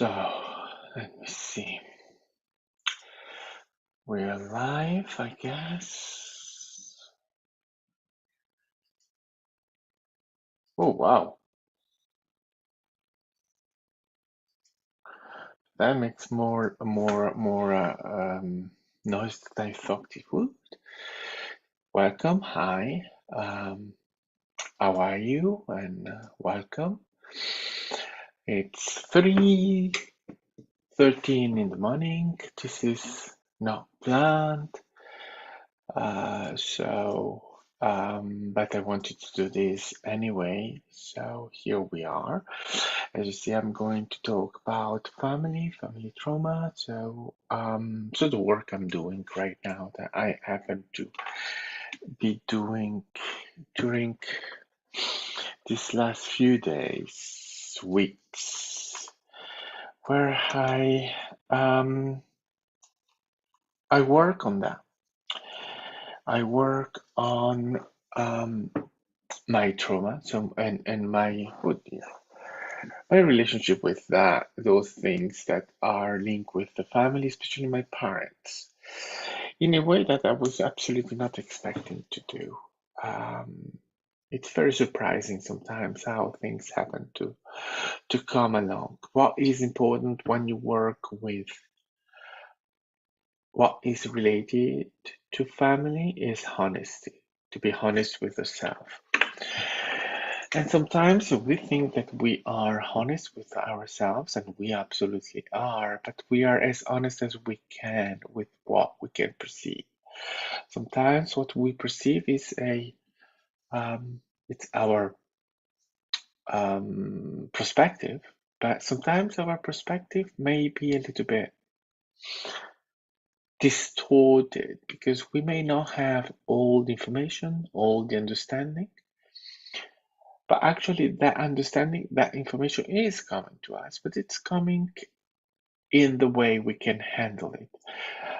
So, let me see. We're live, I guess. Oh, wow. That makes more noise than I thought it would. Welcome, hi. Um, how are you? And welcome. It's 3:13 in the morning. This is not planned. But I wanted to do this anyway, so here we are. As you see, I'm going to talk about family trauma. So the work I'm doing right now that I happen to be doing during these last few days, weeks, where I work on that. I work on um, my trauma, and my relationship with those things that are linked with the family, especially my parents, in a way that I was absolutely not expecting to do. Um, it's very surprising sometimes how things happen to come along. What is important when you work with what is related to family is honesty, to be honest with yourself. And sometimes we think that we are honest with ourselves, and we absolutely are, but we are as honest as we can with what we can perceive. Sometimes what we perceive is it's our perspective, but sometimes our perspective may be a little bit distorted because we may not have all the information, all the understanding. But actually, that understanding, that information is coming to us, but it's coming in the way we can handle it.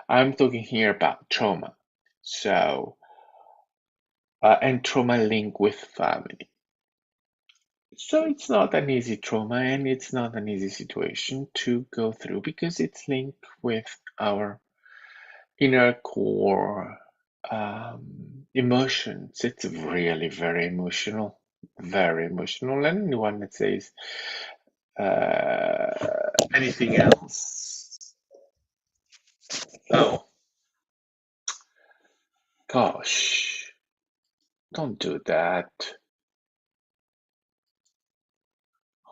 I'm talking here about trauma. So, and trauma link with family. So it's not an easy trauma and it's not an easy situation to go through because it's linked with our inner core emotions. It's really very emotional, very emotional. And anyone that says anything else, oh gosh, don't do that.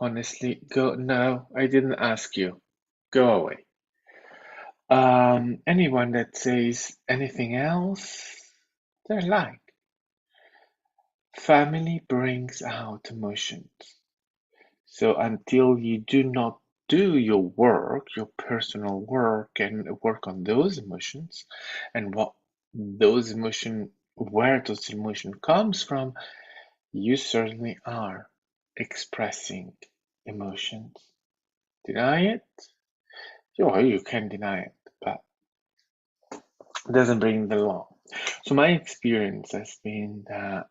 Honestly, go. No, I didn't ask you. Go away. Anyone that says anything else, they're lying. Family brings out emotions. So until you do not do your work, your personal work, and work on those emotions and where those emotions comes from, you certainly are expressing emotions. Deny it? Sure, you can deny it, but it doesn't bring the law. So my experience has been that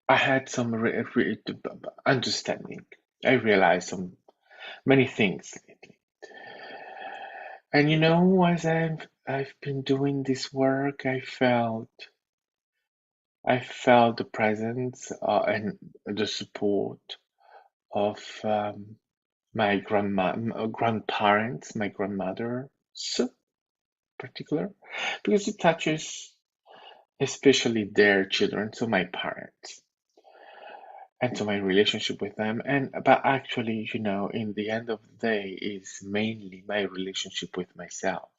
I had some understanding. I realized many things lately. And as I've been doing this work, I felt the presence and the support of my grandparents, my grandmother, so particular, because it touches especially their children, so my parents, and so my relationship with them. And but actually, in the end of the day, is mainly my relationship with myself,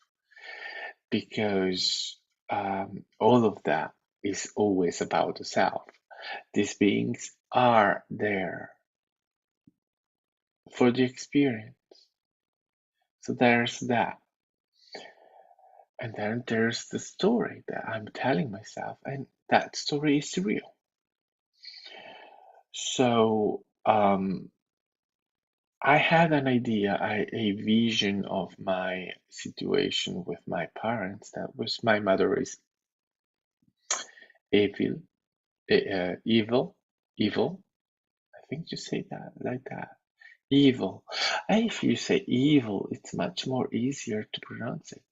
because all of that is always about the self. These beings are there for the experience. So there's that. And then there's the story that I'm telling myself, and that story is real. So I had an idea, a vision of my situation with my parents. That was my mother is evil, evil, evil. I think you say that like that. Evil. If you say evil, it's much more easier to pronounce it.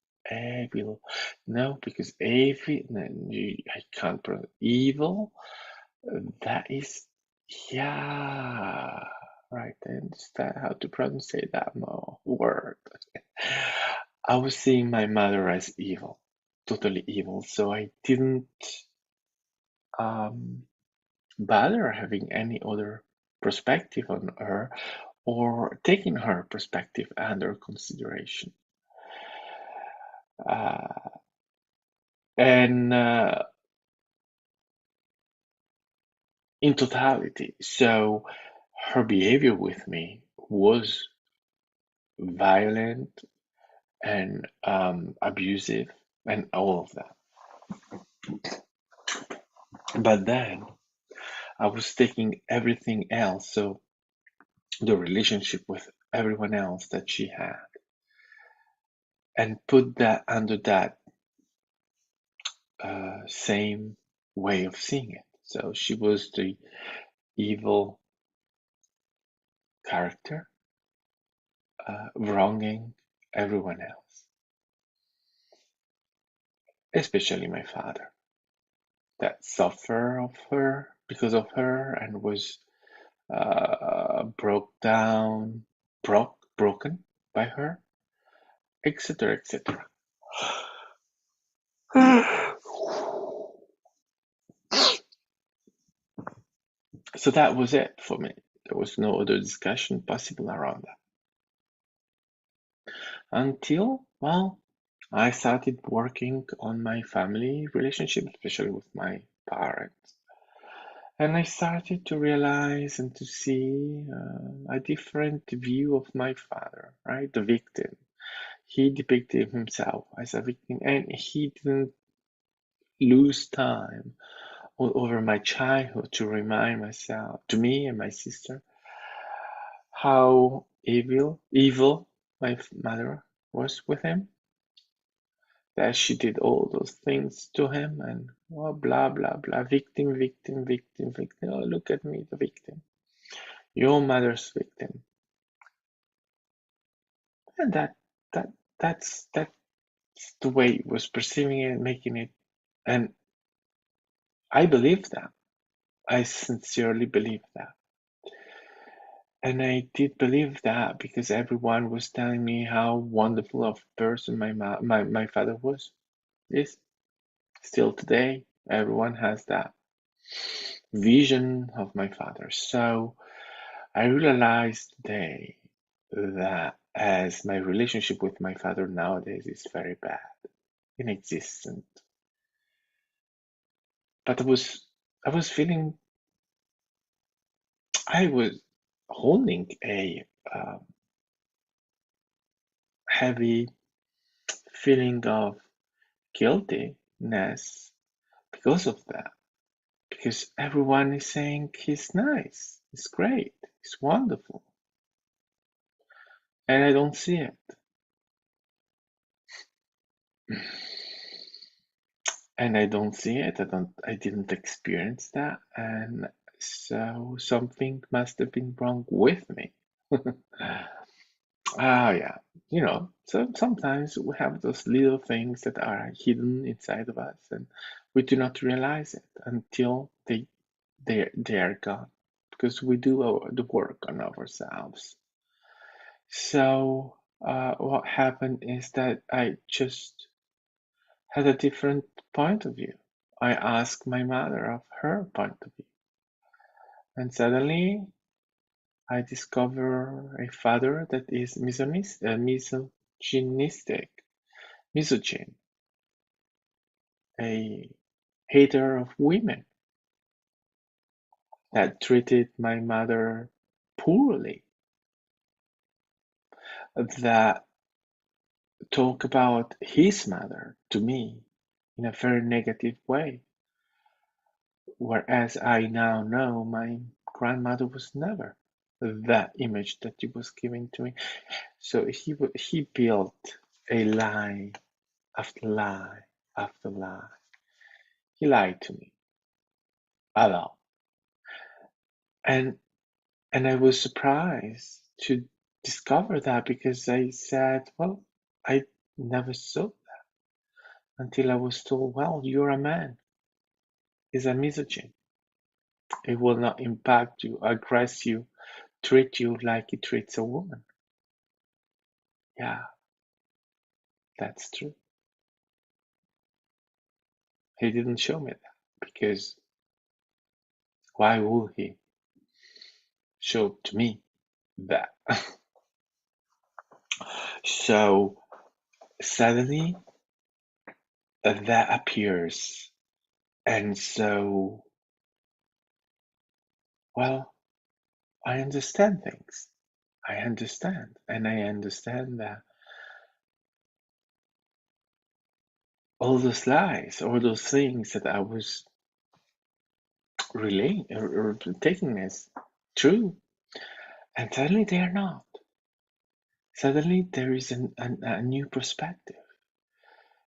Evil. No, because evil, no, I can't pronounce evil. That is, yeah, right. I understand how to pronounce that more word. I was seeing my mother as evil, totally evil, so I didn't um, bother having any other perspective on her or taking her perspective under consideration. Uh, and in totality, so her behavior with me was violent and abusive and all of that. But then I was taking everything else, so the relationship with everyone else that she had, and put that under that same way of seeing it. So she was the evil character, wronging everyone else, especially my father, that suffered of her because of her and was broke down, broken by her, etc., etc. So that was it for me. There was no other discussion possible around that until, well, I started working on my family relationship, especially with my parents. And I started to realize and to see a different view of my father, right? The victim. He depicted himself as a victim and he didn't lose time all over my childhood to remind myself, to me and my sister, how evil my mother was with him, that she did all those things to him and oh, blah, blah, blah, victim, victim, victim, victim. Oh, look at me, the victim. Your mother's victim. And that's the way it was perceiving it, making it. And I believe that. I sincerely believe that. And I did believe that because everyone was telling me how wonderful of a person my father was. Yes, still today, everyone has that vision of my father. So I realized today that as my relationship with my father nowadays is very bad, inexistent. But I was feeling I was holding a heavy feeling of guiltiness because of that. Because everyone is saying he's nice, he's great, he's wonderful, and I don't see it. And I don't see it. I didn't experience that, and so something must have been wrong with me. Yeah, so sometimes we have those little things that are hidden inside of us, and we do not realize it until they are gone, because we do the work on ourselves. So what happened is that I just had a different point of view. I asked my mother of her point of view, and suddenly I discover a father that is misogynistic, misogyn, a hater of women, that treated my mother poorly, that talk about his mother to me in a very negative way, whereas I now know my grandmother was never that image that he was giving to me. So he built a lie after lie after lie. He lied to me a lot. And I was surprised to discover that, because I said, well, I never saw that until I was told, well, you're a man. It's a misogyny. It will not impact you, aggress you, treat you like it treats a woman. Yeah, that's true. He didn't show me that, because why would he show to me that? So suddenly that appears. And so, well, I understand things. I understand. And I understand that all those lies, all those things that I was relaying or taking as true, and suddenly they are not. Suddenly there is a new perspective.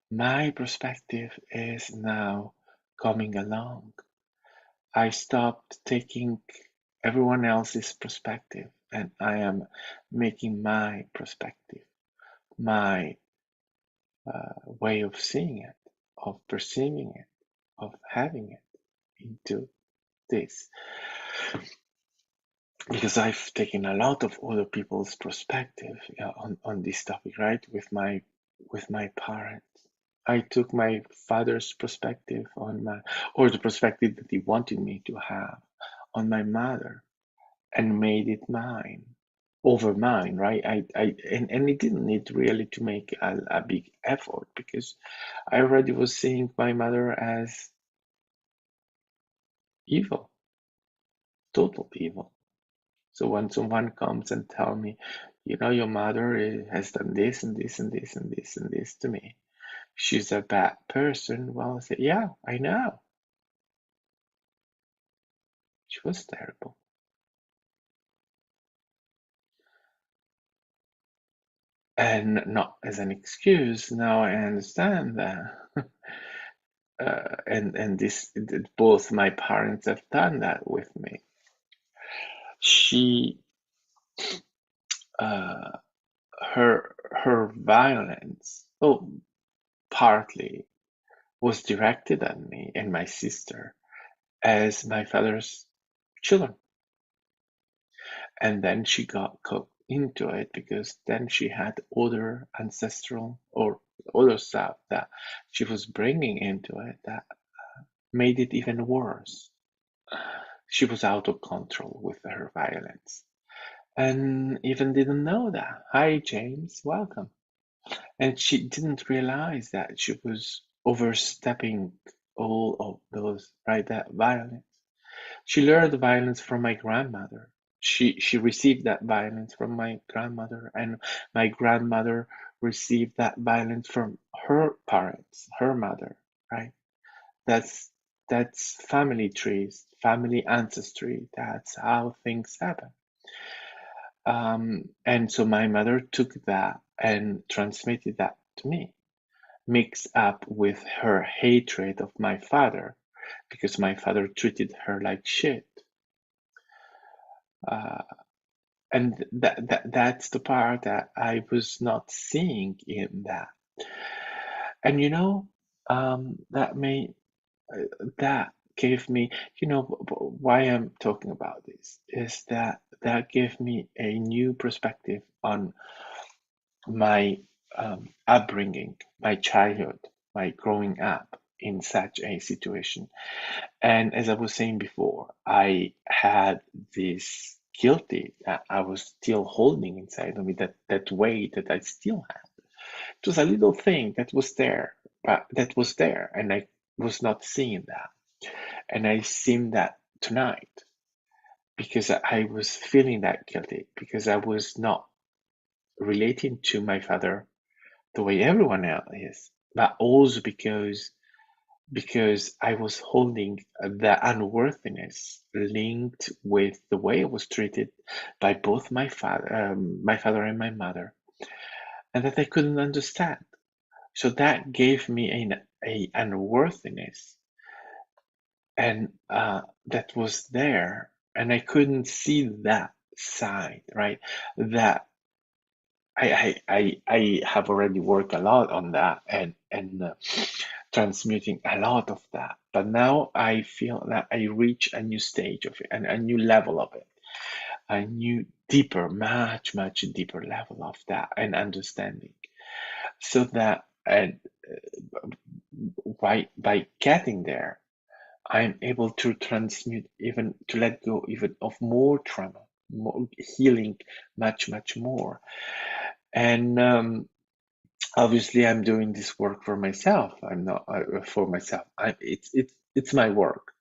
My perspective is now coming along. I stopped taking everyone else's perspective, and I am making my perspective, my way of seeing it, of perceiving it, of having it into this. Because I've taken a lot of other people's perspective on this topic, right? With my parents. I took my father's perspective or the perspective that he wanted me to have on my mother, and made it mine, over mine, right? And it didn't need really to make a big effort, because I already was seeing my mother as evil, total evil. So when someone comes and tell me, your mother has done this and this and this and this and this to me, she's a bad person. Well, I say, yeah, I know. She was terrible. And not as an excuse. Now I understand that. And both my parents have done that with me. She, uh, her violence, partly was directed at me and my sister as my father's children. And then she got caught into it, because then she had other ancestral or other stuff that she was bringing into it that made it even worse. She was out of control with her violence, and even didn't know that. Hi, James, welcome. And she didn't realize that she was overstepping all of those, right? That violence. She learned violence from my grandmother. She received that violence from my grandmother, and my grandmother received that violence from her parents, her mother, right? That's that's family trees, family ancestry. That's how things happen. And so my mother took that and transmitted that to me, mixed up with her hatred of my father, because my father treated her like shit. Uh, and that's the part that I was not seeing in that. And that gave me, why I'm talking about this is that gave me a new perspective on my upbringing, my childhood, my growing up in such a situation. And as I was saying before, I had this guilty that I was still holding inside of me, that weight that I still had. It was a little thing that was there, and I was not seeing that. And I seen that tonight, because I was feeling that guilty, because I was not relating to my father the way everyone else is, but also because I was holding the unworthiness linked with the way I was treated by both my father and my mother, and that I couldn't understand. So that gave me a unworthiness, and that was there. and I couldn't see that side, right? That I have already worked a lot on that and transmuting a lot of that. But now I feel that I reach a new stage of it and a new level of it, a new deeper, much deeper level of that and understanding. So that by getting there, I'm able to transmute even to let go even of more trauma, more healing, much more. And obviously, I'm doing this work for myself. I'm not for myself. It's my work.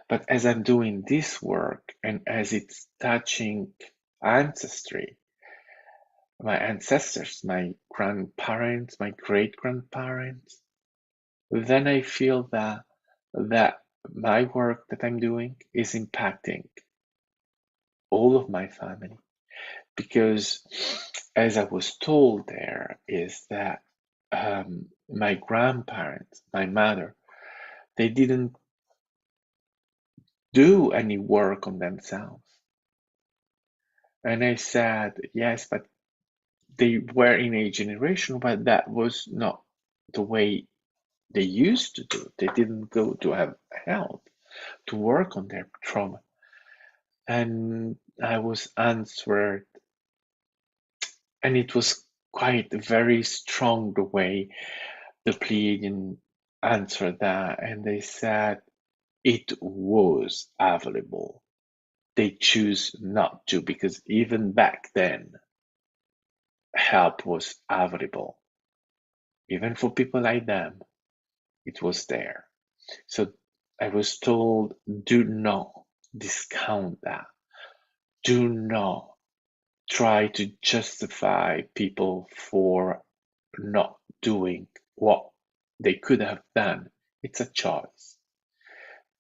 But as I'm doing this work and as it's touching ancestry, my ancestors, my grandparents, my great grandparents, then I feel that my work that I'm doing is impacting all of my family. Because as I was told there is that my grandparents, my mother, they didn't do any work on themselves. And I said, yes, but they were in a generation, but that was not the way they used to do. They didn't go to have help to work on their trauma. And I was answered, and it was quite very strong the way the Pleiadian answered that, and they said it was available. They choose not to because even back then, help was available. Even for people like them, it was there. So I was told, do not discount that. Do not try to justify people for not doing what they could have done. It's a choice.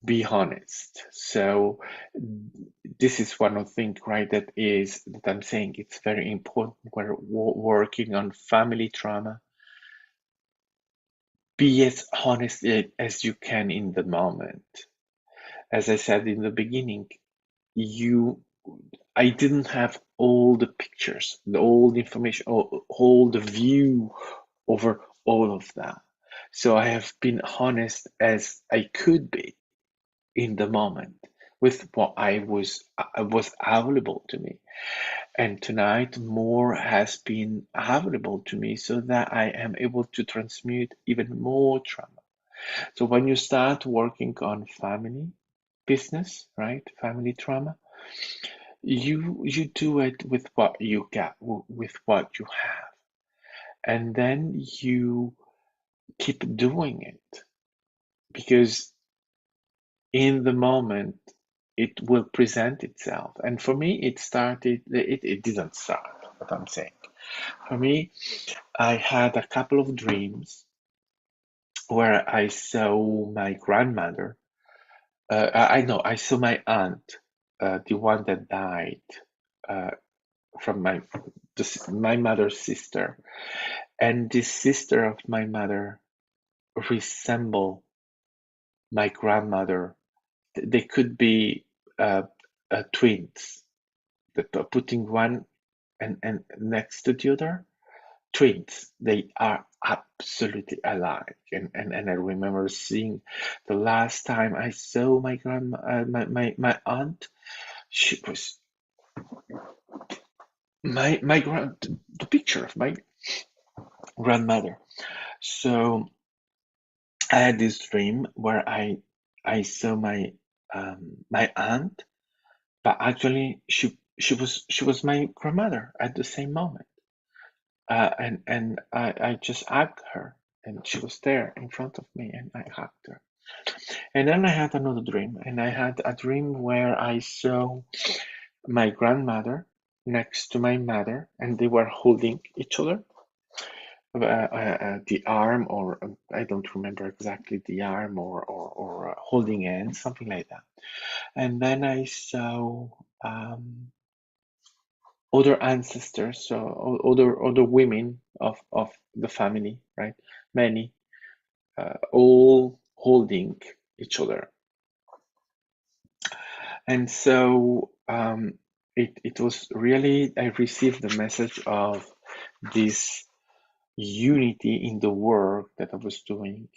Be honest. So this is one of the things, right, that I'm saying it's very important when we're working on family trauma. Be as honest as you can in the moment. As I said in the beginning, I didn't have all the pictures, all the information, all the view over all of that. So I have been honest as I could be in the moment with what was available to me. And tonight more has been available to me so that I am able to transmute even more trauma. So when you start working on family business, right? Family trauma, you do it with what you get, with what you have. And then you keep doing it because in the moment it will present itself. And for me, it didn't start, what I'm saying. For me, I had a couple of dreams where I saw my grandmother. I know, I saw my aunt, the one that died uh, from my mother's sister. And this sister of my mother resemble my grandmother. They could be twins, putting one and next to the other. Twins, they are absolutely alike. And I remember seeing the last time I saw my grandma, my aunt, she was the picture of my grandmother. So I had this dream where I saw my aunt, but actually she was my grandmother at the same moment. And I just hugged her, and she was there in front of me, and I hugged her. And then I had another dream, and I had a dream where I saw my grandmother next to my mother, and they were holding each other, the arm, or I don't remember exactly the arm, or holding hands, something like that. And then I saw other ancestors, so other women of the family, right? Many, all holding each other. And so it was really, I received the message of this unity in the work that I was doing,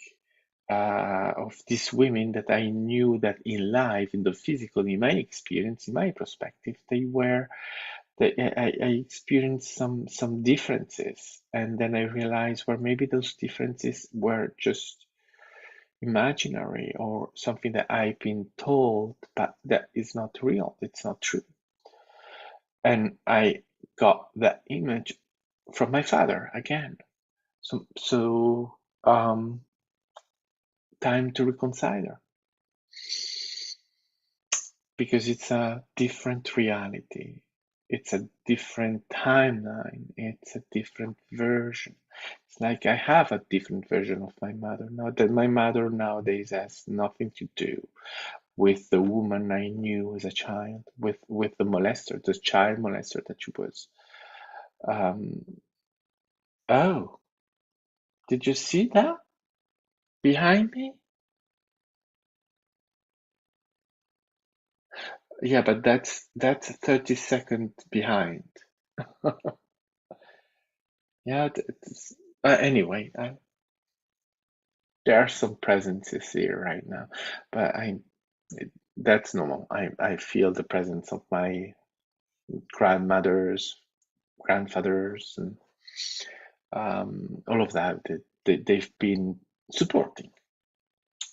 of these women that I knew that in life, in the physical, in my experience, in my perspective, I experienced some differences, and then I realized, well, maybe those differences were just imaginary or something that I've been told, but that is not real. It's not true. And I got that image from my father again. So time to reconcile, because it's a different reality. It's a different timeline. It's a different version. It's like I have a different version of my mother now, that my mother nowadays has nothing to do with the woman I knew as a child, with the molester, the child molester that she was. Um, oh, did you see that behind me? Yeah, but that's 30 seconds behind. Yeah, anyway, there are some presences here right now, but that's normal. I feel the presence of my grandmothers, grandfathers, and all of that. They've been supporting,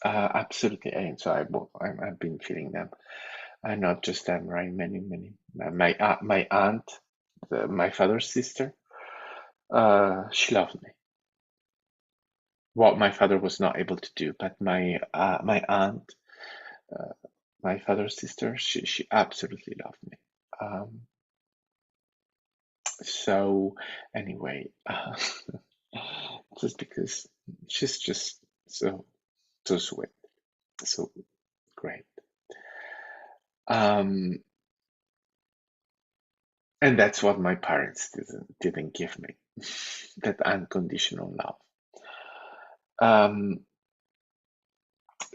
absolutely, and so I've been feeling them, and not just them, right? Many. My aunt, my father's sister, she loved me. What my father was not able to do, but my aunt, uh, my father's sister, she absolutely loved me. Um, so anyway, just because she's just so sweet, so great. Um, and that's what my parents didn't give me, that unconditional love. Um,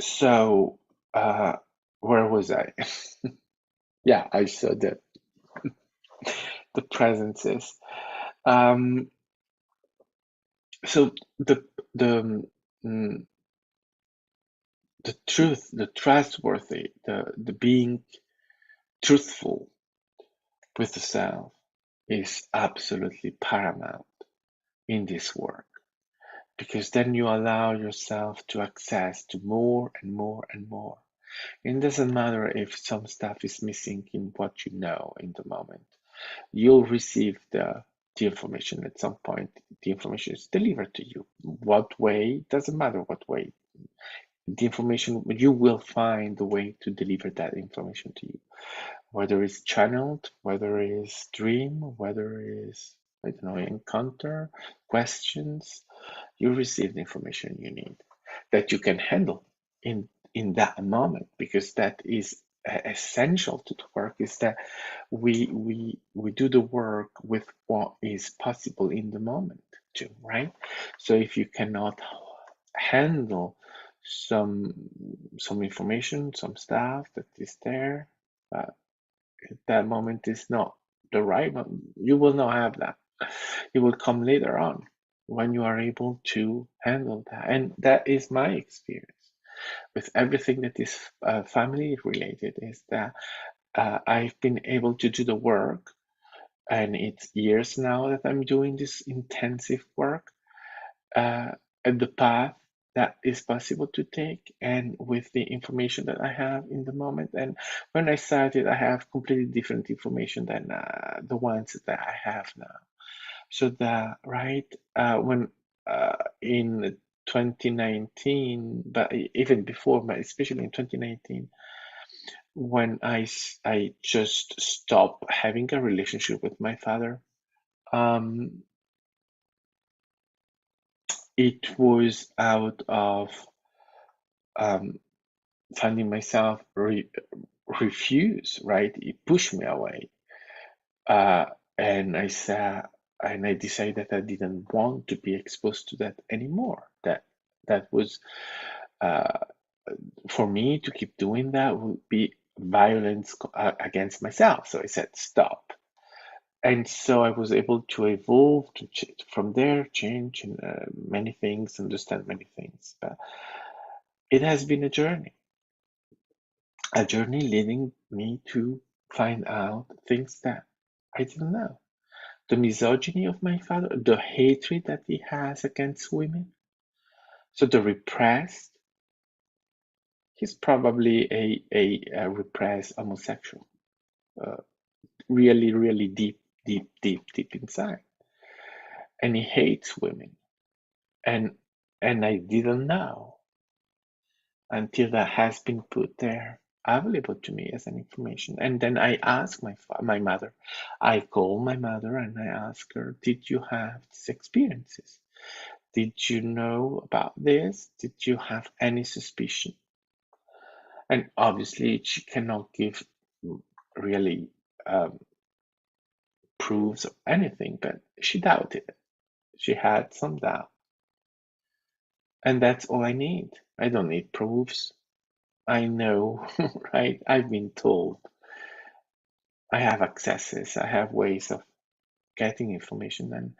so where was I? Yeah, I saw the presences. Um, so the mm, the truth, the trustworthy, the being truthful with the self is absolutely paramount in this work, because then you allow yourself to access to more and more and more. It doesn't matter if some stuff is missing in what you know in the moment. You'll receive the information at some point. The information is delivered to you. What way? Doesn't matter what way. The information, you will find the way to deliver that information to you, whether it's channeled, whether it's dream, whether it's, I don't know, encounter, questions. You receive the information you need that you can handle in that moment, because that is essential to the work, is that we do the work with what is possible in the moment too, right? So if you cannot handle some some information, some stuff that is there, uh, that moment is not the right moment, you will not have that. It will come later on when you are able to handle that. And that is my experience with everything that is family related, is that I've been able to do the work, and it's years now that I'm doing this intensive work, uh, at the path that is possible to take, and with the information that I have in the moment. And when I started, I have completely different information than the ones that I have now. So that, right, when in 2019, but even before, but especially in 2019, when I just stopped having a relationship with my father, um, it was out of um, finding myself refuse, right? It pushed me away. Uh, and I said, and I decided that I didn't want to be exposed to that anymore. That was, uh, for me to keep doing that would be violence against myself. So I said, stop. And so I was able to evolve from there, change in many things, understand many things. But it has been a journey leading me to find out things that I didn't know. The misogyny of my father, the hatred that he has against women. So the repressed, he's probably a repressed homosexual, uh, really, really deep, deep, deep, deep inside. And he hates women. And I didn't know until that has been put there available to me as an information. And then I asked my mother. I called my mother and I asked her, "Did you have these experiences? Did you know about this? Did you have any suspicion?" And obviously, she cannot give really proofs of anything, but she doubted it. She had some doubt. And that's all I need. I don't need proofs. I know, right? I've been told. I have accesses. I have ways of getting information. And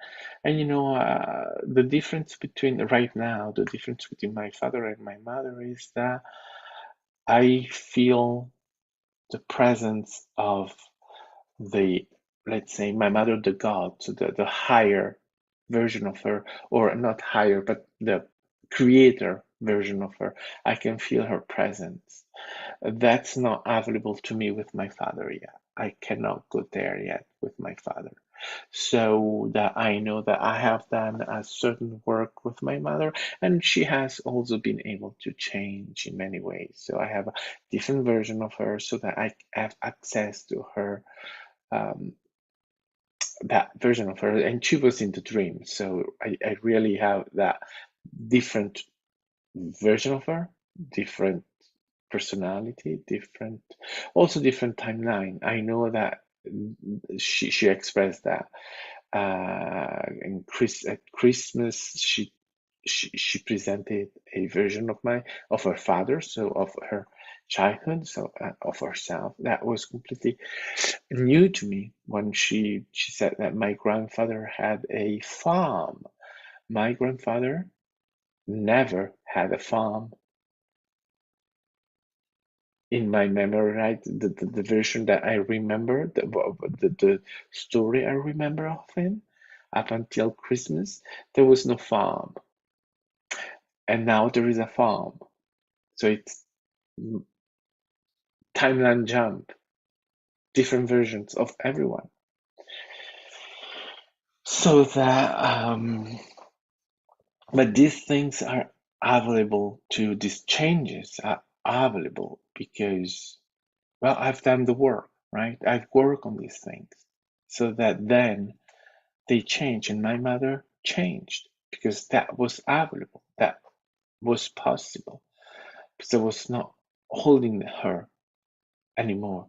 the difference between right now, the difference between my father and my mother is that I feel the presence of the, let's say, my mother, the God, so the higher version of her, or not higher, but the creator version of her. I can feel her presence. That's not available to me with my father yet. I cannot go there yet with my father. So that I know that I have done a certain work with my mother, and she has also been able to change in many ways. So I have a different version of her so that I have access to her, um, that version of her, and she was in the dream. So I really have that different version of her, different personality, also different timeline. I know that she expressed that at Christmas she presented a version of her father, so of her childhood, so of herself. That was completely new to me when she said that my grandfather had a farm. My grandfather never had a farm in my memory, right? The version that I remember, the story I remember of him up until Christmas, there was no farm. And now there is a farm. So it's timeline jump, different versions of everyone. So but these things are available these changes are available because, well, I've done the work, right? I've worked on these things so that then they change, and my mother changed because that was available, that was possible, because I was not holding her anymore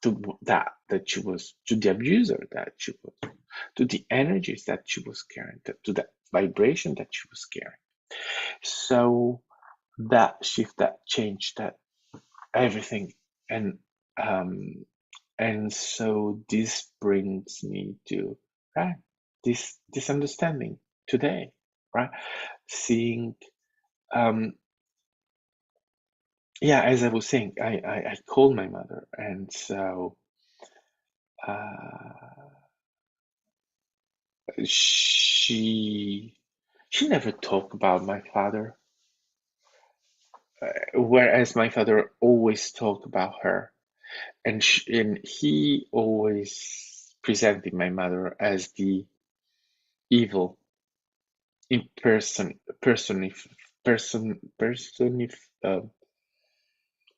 to that she was, to the abuser that she was, to the energies that she was carrying, to that vibration that she was carrying. So that shift, that change, that everything, and um, and so this brings me to, right, this understanding today, right? Seeing, um, yeah, as I was saying, I called my mother, and so uh, she she never talked about my father, whereas my father always talked about her, and he always presented my mother as the evil in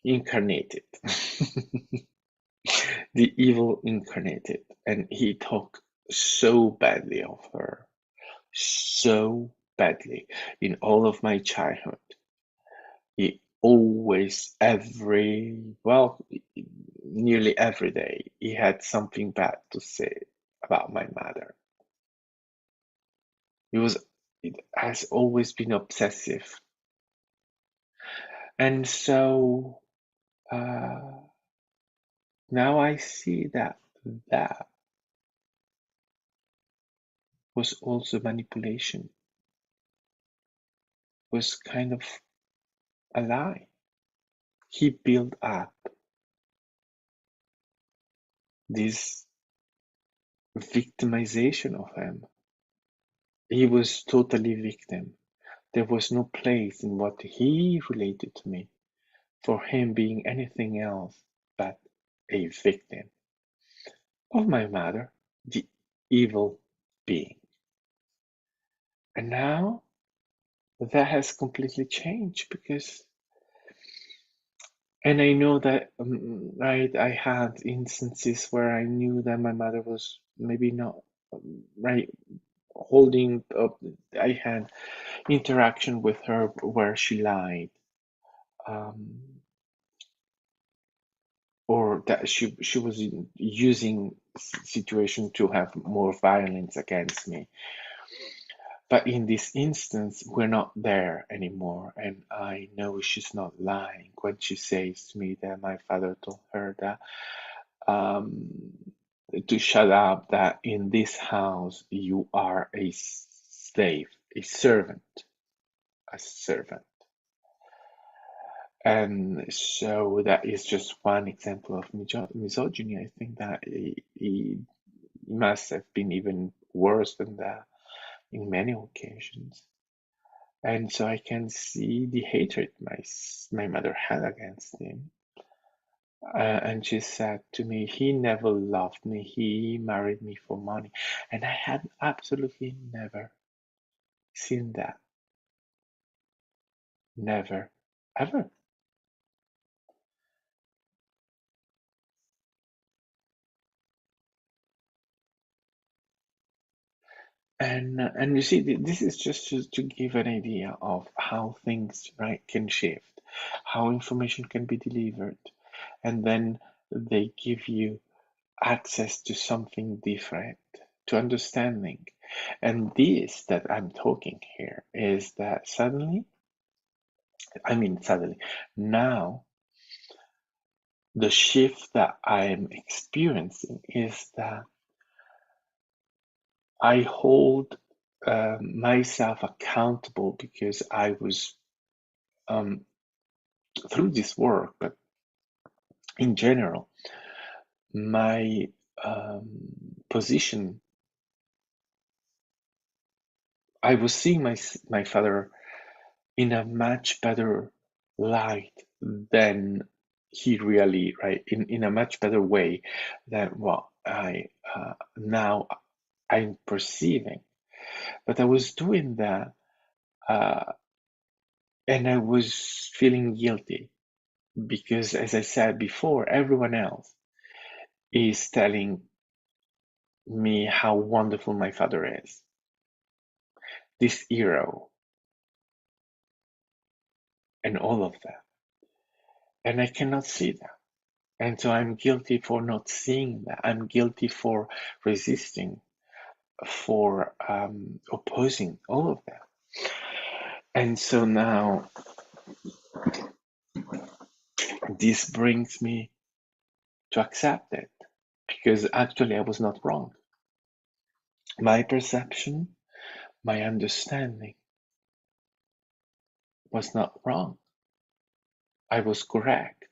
incarnated, the evil incarnated, and he talked so badly of her, so badly in all of my childhood. He always, nearly every day, he had something bad to say about my mother. It has always been obsessive. And so, uh, Now I see that that was also manipulation, was kind of a lie. He built up this victimization of him. He was totally victim. There was no place in what he related to me for him being anything else but a victim of my mother, the evil being. And now that has completely changed because, and I know that, right, I had instances where I knew that my mother was maybe not, right, holding up. I had interaction with her where she lied, um, or that she was using situation to have more violence against me. But in this instance, we're not there anymore, and I know she's not lying when she says to me that my father told her that, um, to shut up, that in this house you are a slave, a servant, a servant. And so that is just one example of misogyny. I think that it must have been even worse than that in many occasions. And so I can see the hatred my mother had against him. And she said to me, he never loved me. He married me for money. And I had absolutely never seen that. Never, ever. And you see, this is just to give an idea of how things, right, can shift, how information can be delivered, and then they give you access to something different, to understanding. And this that I'm talking here is that suddenly, now the shift that I'm experiencing is that I hold myself accountable because I was, um, through this work, but in general, my um, position, I was seeing my father in a much better light than he really, right, in a much better way than what I now I'm perceiving. But I was doing that, uh, and I was feeling guilty because, as I said before, everyone else is telling me how wonderful my father is, this hero, and all of that. And I cannot see that. And so I'm guilty for not seeing that. I'm guilty for resisting, for opposing all of that. And so now this brings me to accept it because actually I was not wrong. My perception, my understanding was not wrong. I was correct,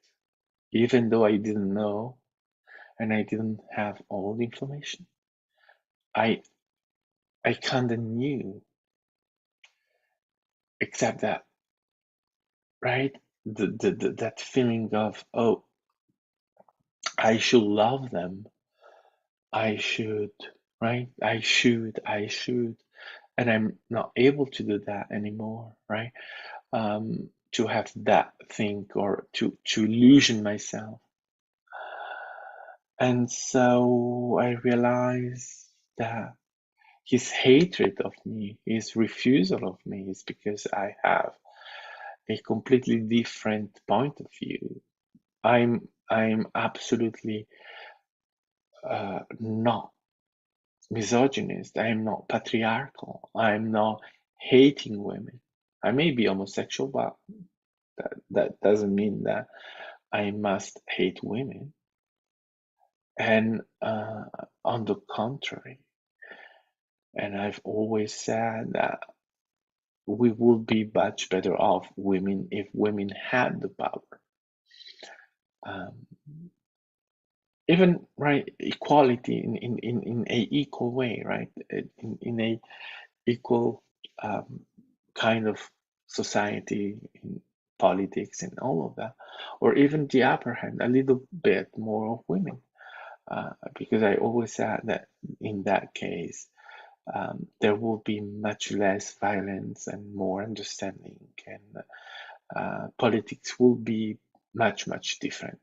even though I didn't know and I didn't have all the information. I I kind of knew, except that, right? That feeling of, oh, I should love them. I should, right? I should. And I'm not able to do that anymore, right? To have that thing or to illusion myself. And so I realized that his hatred of me, his refusal of me is because I have a completely different point of view. I'm absolutely not misogynist. I'm not patriarchal. I'm not hating women. I may be homosexual, but that doesn't mean that I must hate women. And on the contrary, and I've always said that we would be much better off women if women had the power. Um, Even right equality in a equal way, right? In a equal kind of society in politics and all of that, or even the upper hand, a little bit more of women, because I always said that in that case, there will be much less violence and more understanding, and politics will be much different.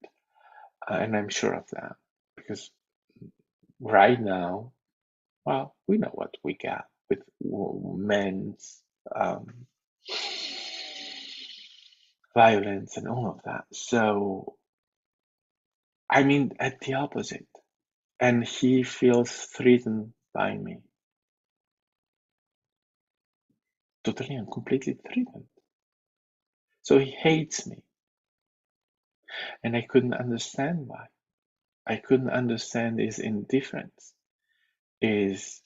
And I'm sure of that because right now, well, we know what we got with men's um, violence and all of that. So, I mean, at the opposite. And he feels threatened by me, totally and completely threatened. So he hates me, and I couldn't understand why. I couldn't understand his indifference, is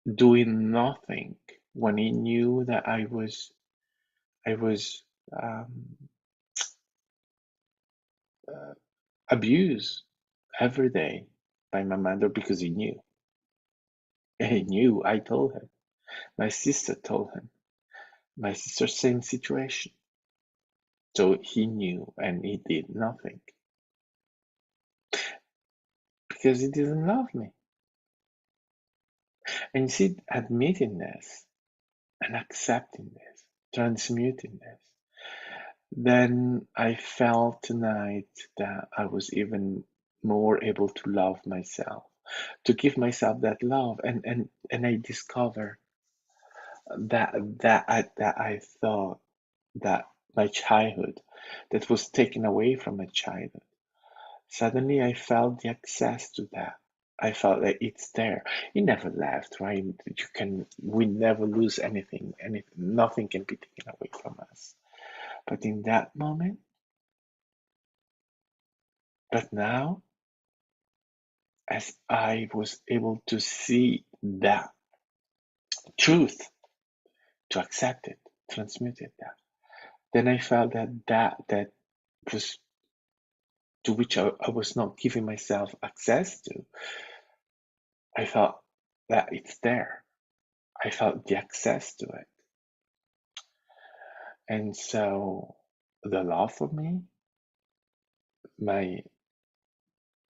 doing nothing when he knew that I was um, uh, abused every day by my mother because he knew. He knew. I told him. My sister told him. My sister same situation. So he knew and he did nothing because he didn't love me. And you see, admitting this and accepting this, transmuting this, then I felt tonight that I was even more able to love myself, to give myself that love, and I discovered that I thought that my childhood, that was taken away from my childhood. Suddenly, I felt the access to that. I felt that it's there. It never left, right? We never lose anything. Nothing can be taken away from us. But in that moment, but now, as I was able to see that truth, to accept it, transmute it, then I felt that was to which I was not giving myself access to. I felt that it's there. I felt the access to it. And so the love for me, my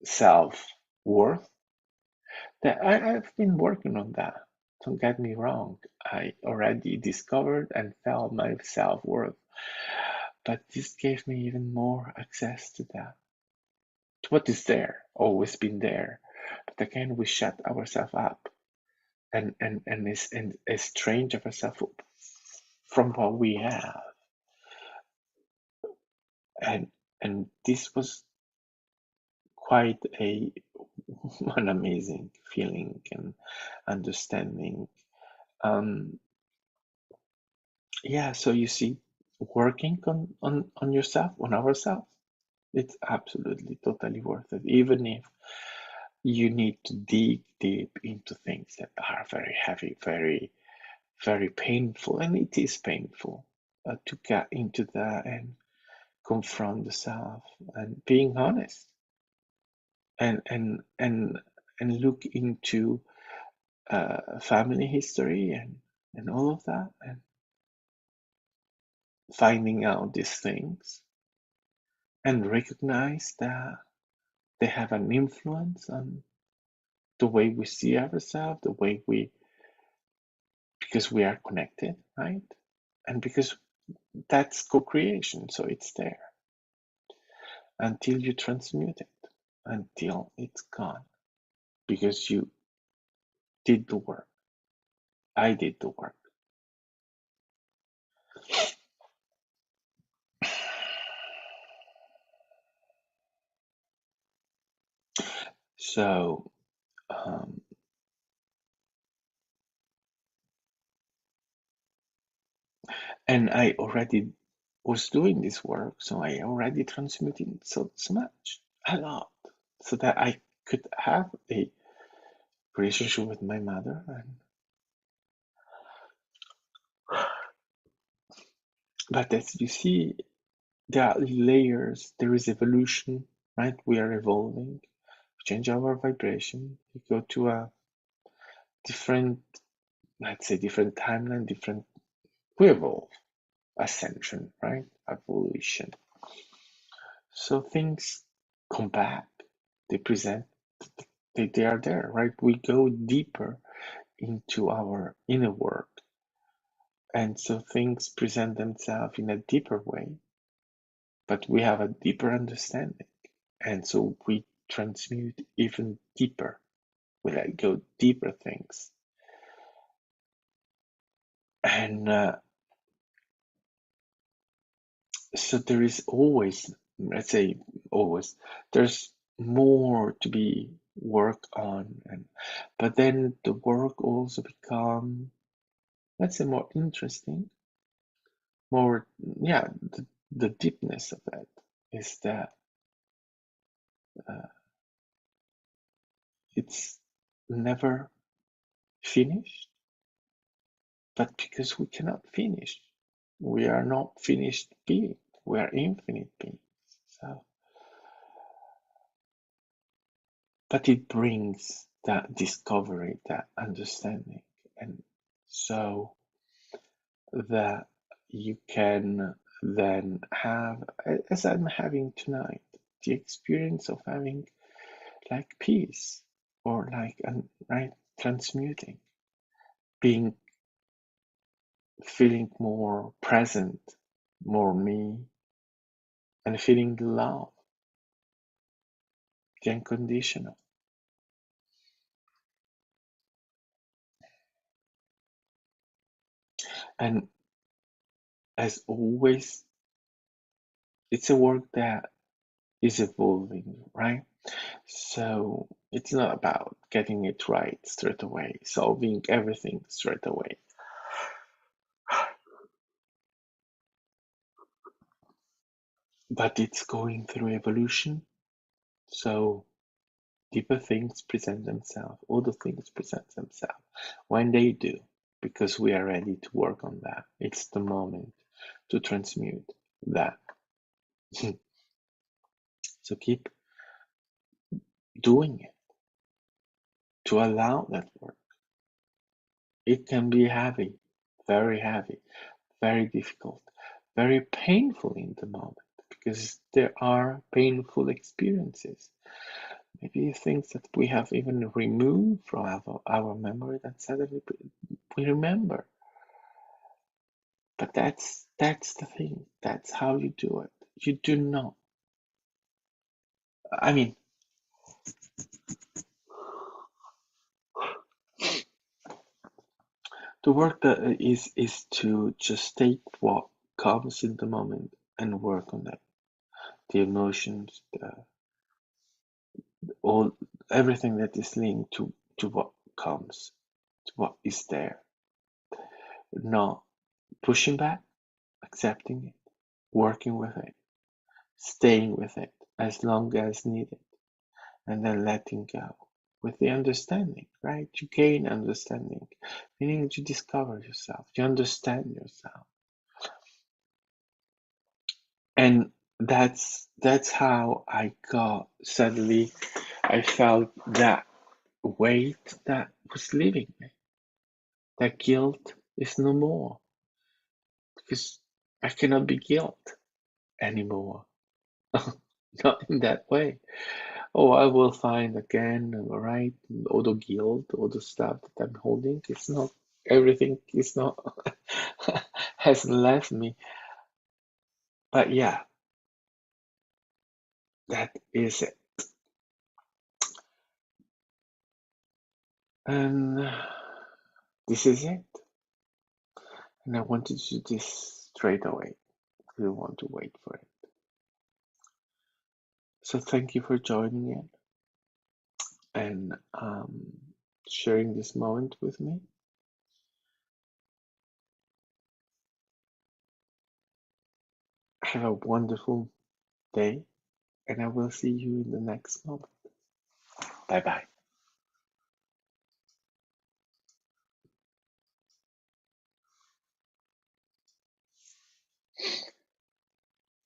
self worth, I've been working on that. Don't get me wrong. I already discovered and felt my self worth. But this gave me even more access to that. To what is there, always been there. But again, we shut ourselves up and estrange ourselves from what we have. And this was quite an amazing feeling and understanding. Um, yeah, so you see, working on yourself, on ourselves, it's absolutely totally worth it, even if you need to dig deep into things that are very heavy, very painful, and it is painful to get into that and confront the self and being honest and and and and look into family history and all of that and finding out these things and recognize that they have an influence on the way we see ourselves, the way because we are connected, right? And because that's co-creation, so it's there until you transmute it, until it's gone, because you did the work. I did the work. So, um, and I already was doing this work, so I already transmuted so much, a lot, so that I could have a relationship with my mother, but as you see, there are layers, there is evolution, right? We are evolving, we change our vibration, we go to a different, let's say, different timeline, different, we evolve, ascension, right? Evolution. So things come back, they present, they are there, right? We go deeper into our inner work. And so things present themselves in a deeper way, but we have a deeper understanding. And so we transmute even deeper. We let go deeper things. And so there is always, let's say always, there's more to be worked on. But then the work also become, let's say, more interesting, more, yeah, the deepness of it is that uh, it's never finished, but because we cannot finish, we are not finished being, we are infinite beings. So, but it brings that discovery, that understanding, and so that you can then have, as I'm having tonight, the experience of having like peace or like, right, transmuting, being, feeling more present, more me, and feeling the love, the unconditional. And as always, it's a work that is evolving, right? So it's not about getting it right straight away, solving everything straight away, but it's going through evolution. So deeper things present themselves, other things present themselves when they do, because we are ready to work on that. It's the moment to transmute that. So keep doing it, to allow that work. It can be heavy, very difficult, very painful in the moment, because there are painful experiences. Maybe things that we have even removed from our memory that suddenly we remember. But that's the thing. That's how you do it. You do not. I mean, the work that is to just take what comes in the moment and work on it. The emotions, all everything that is linked to what comes, to what is there. Not pushing back, accepting it, working with it, staying with it as long as needed, and then letting go with the understanding, right? You gain understanding, meaning you discover yourself, you understand yourself. And that's how I got, suddenly I felt that weight that was leaving me. That guilt is no more, because I cannot be guilt anymore. Not in that way. Oh, I will find again, right? All the guilt, all the stuff that I'm holding. It's not, everything is not, has left me. But yeah, that is it. And this is it. And I wanted to do this straight away. I didn't want to wait for it. So thank you for joining in and sharing this moment with me. Have a wonderful day, and I will see you in the next moment. Bye bye.